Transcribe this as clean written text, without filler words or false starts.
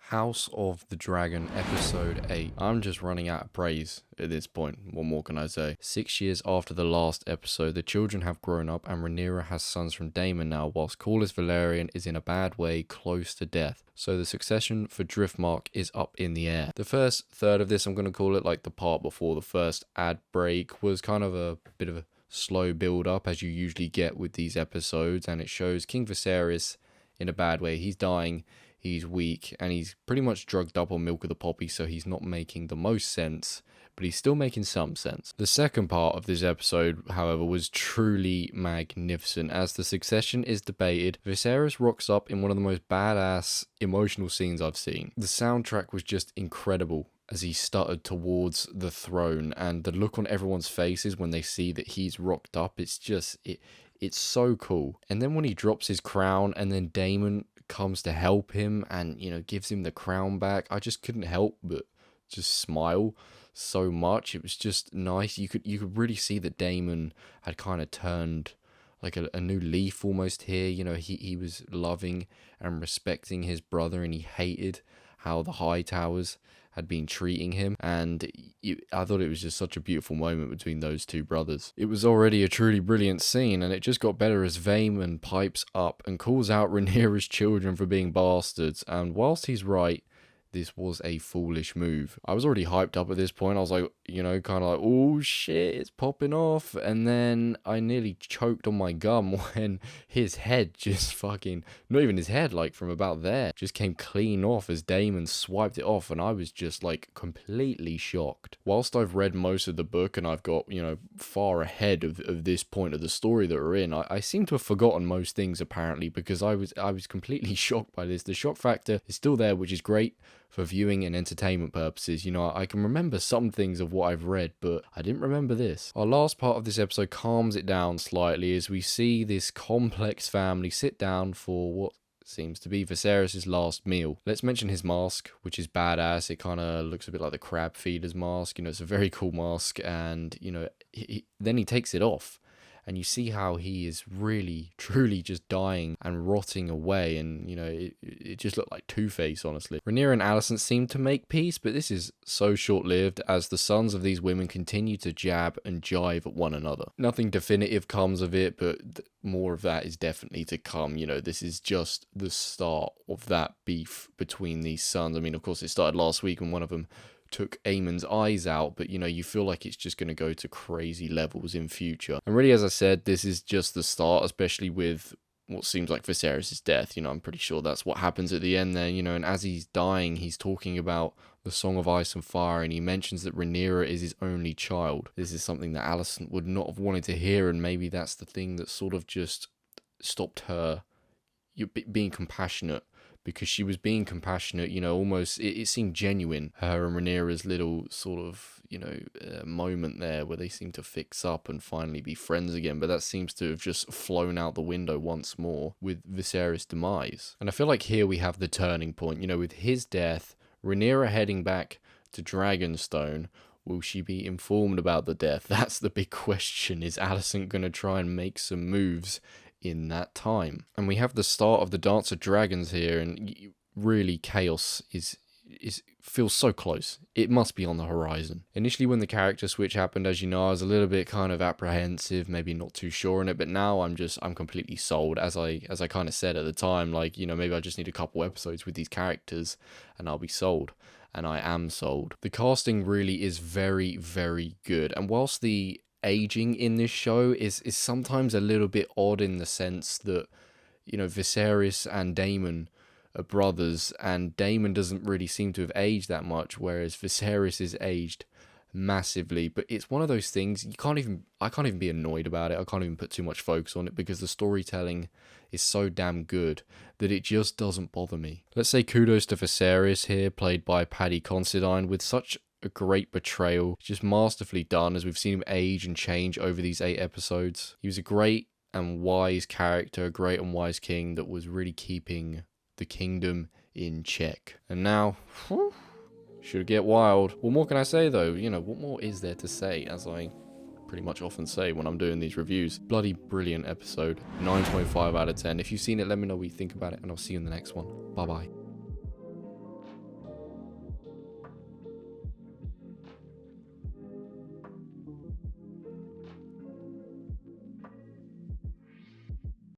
House of the Dragon, Episode 8. I'm just running out of praise at this point. What more can I say? 6 years after the last episode, the children have grown up and Rhaenyra has sons from Daemon now, whilst Corlys Velaryon is in a bad way close to death. So the succession for Driftmark is up in the air. The first third of this, I'm going to call it like the part before the first ad break, was kind of a bit of a slow build up as you usually get with these episodes, and it shows King Viserys in a bad way. He's dying. He's weak, and he's pretty much drugged up on milk of the poppy, so he's not making the most sense, but he's still making some sense. The second part of this episode, however, was truly magnificent. As the succession is debated, Viserys rocks up in one of the most badass emotional scenes I've seen. The soundtrack was just incredible as he stuttered towards the throne, and the look on everyone's faces when they see that he's rocked up, it's so cool. And then when he drops his crown and then Daemon comes to help him and, gives him the crown back, I just couldn't help but just smile so much. It was just nice. You could really see that Daemon had kind of turned like a new leaf almost here. He was loving and respecting his brother, and he hated how the Hightowers had been treating him, and I thought it was just such a beautiful moment between those two brothers. It was already a truly brilliant scene, and it just got better as Vaemon pipes up and calls out Rhaenyra's children for being bastards, and whilst he's right, this was a foolish move. I was already hyped up at this point. I was like, kind of like, oh shit, it's popping off. And then I nearly choked on my gum when his head just fucking, not even his head, like from about there, just came clean off as Daemon swiped it off. And I was just like completely shocked. Whilst I've read most of the book and I've got, far ahead of this point of the story that we're in, I seem to have forgotten most things apparently, because I was completely shocked by this. The shock factor is still there, which is great for viewing and entertainment purposes. I can remember some things of what I've read, but I didn't remember this. Our last part of this episode calms it down slightly as we see this complex family sit down for what seems to be Viserys' last meal. Let's mention his mask, which is badass. It kind of looks a bit like the crab feeder's mask. It's a very cool mask, and then he takes it off. And you see how he is really, truly just dying and rotting away. And, it just looked like Two-Face, honestly. Rhaenyra and Alicent seem to make peace, but this is so short-lived as the sons of these women continue to jab and jive at one another. Nothing definitive comes of it, but more of that is definitely to come. This is just the start of that beef between these sons. I mean, of course, it started last week when one of them took Aemon's eyes out, but you feel like it's just going to go to crazy levels in future. And really, as I said, this is just the start, especially with what seems like Viseras' death. I'm pretty sure that's what happens at the end there, and as he's dying, he's talking about the Song of Ice and Fire, and he mentions that Rhaenyra is his only child. This is something that Alicent would not have wanted to hear, and maybe that's the thing that sort of just stopped her being compassionate. Because she was being compassionate, almost, it seemed genuine, her and Rhaenyra's little sort of, moment there where they seem to fix up and finally be friends again. But that seems to have just flown out the window once more with Viserys' demise. And I feel like here we have the turning point, with his death, Rhaenyra heading back to Dragonstone. Will she be informed about the death? That's the big question. Is Alicent going to try and make some moves in that time? And we have the start of the Dance of Dragons here, and really chaos feels so close. It must be on the horizon. Initially, when the character switch happened, as you know, I was a little bit kind of apprehensive, maybe not too sure on it, but now I'm completely sold. As I kind of said at the time, like, maybe I just need a couple episodes with these characters and I'll be sold. And I am sold. The casting really is very, very good. And whilst the aging in this show is sometimes a little bit odd in the sense that, Viserys and Daemon are brothers, and Daemon doesn't really seem to have aged that much, whereas Viserys is aged massively. But it's one of those things, I can't even be annoyed about it. I can't even put too much focus on it because the storytelling is so damn good that it just doesn't bother me. Let's say kudos to Viserys here, played by Paddy Considine, with such a great portrayal, just masterfully done as we've seen him age and change over these 8 episodes. He was a great and wise character, a great and wise king that was really keeping the kingdom in check. And now, should get wild. What more can I say though? What more is there to say, as I pretty much often say when I'm doing these reviews? Bloody brilliant episode. 9.5 out of 10. If you've seen it, let me know what you think about it, and I'll see you in the next one. Bye bye.